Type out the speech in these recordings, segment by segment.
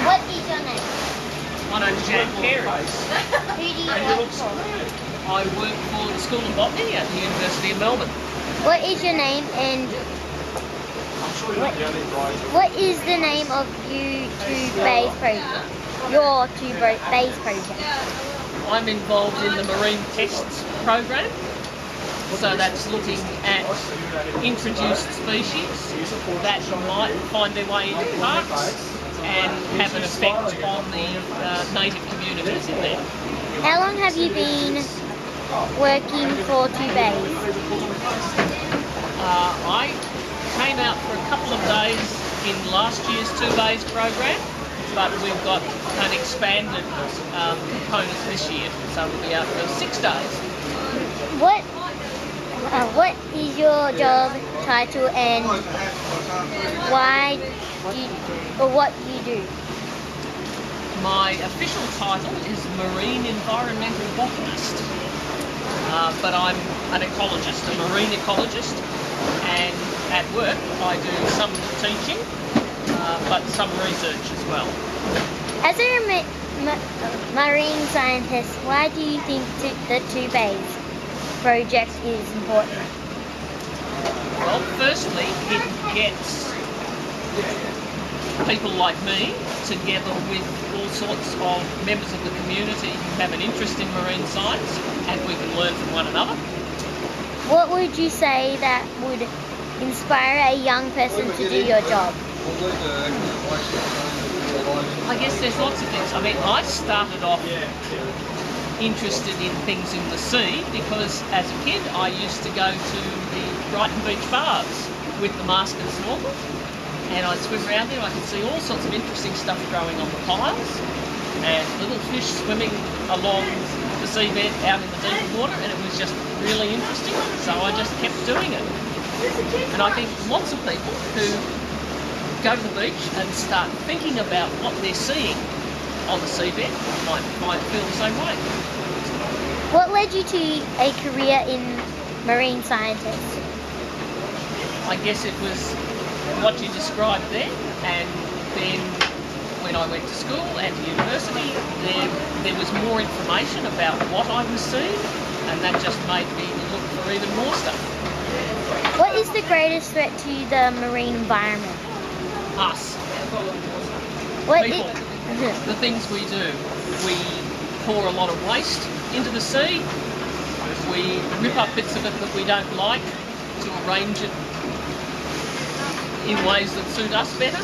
What is your name? My name's Jan Carey. Who do you work for? I work for the School of Botany at the University of Melbourne. What is your name and what is the name of your two-base project? I'm involved in the marine tests program. So that's looking at introduced species that might find their way into parks and have an effect on the native communities in there. How long have you been working for two bays? I came out for a couple of days in last year's 2 bays program, but we've got an expanded component this year, so we'll be out for 6 days. What is your job title and what do you do? My official title is Marine Environmental Botanist, but I'm an ecologist, a marine ecologist, and at work I do some teaching, but some research as well. As a marine scientist, why do you think the 2 bays project is important? Well, firstly, it gets people like me together with all sorts of members of the community who have an interest in marine science, and we can learn from one another. What would you say that would inspire a young person to do your job? I guess there's lots of things. I mean, I started off interested in things in the sea because as a kid I used to go to the Brighton Beach bars with the mask and snorkel, and I'd swim around there and I could see all sorts of interesting stuff growing on the piles and little fish swimming along the seabed out in the deep water, and it was just really interesting, so I just kept doing it. And I think lots of people who go to the beach and start thinking about what they're seeing on the seabed might feel the same way. What led you to a career in marine scientist? I guess it was what you described there, and then when I went to school and to university, there was more information about what I was seeing, and that just made me look for even more stuff. What is the greatest threat to the marine environment? Us. People. The things we do. We pour a lot of waste into the sea. We rip up bits of it that we don't like to arrange it in ways that suit us better.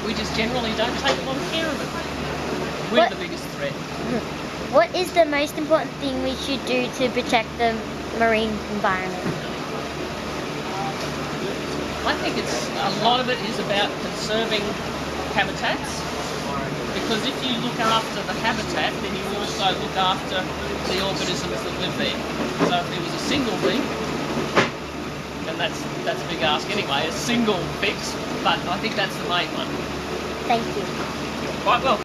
We just generally don't take a lot of care of it. We're the biggest threat. What is the most important thing we should do to protect the marine environment? I think a lot of it is about conserving habitats, because if you look after the habitat, then you also look after the organisms that live there. So if there was a single thing, and that's a big ask anyway, a single fix, but I think that's the main one. Thank you. Quite well.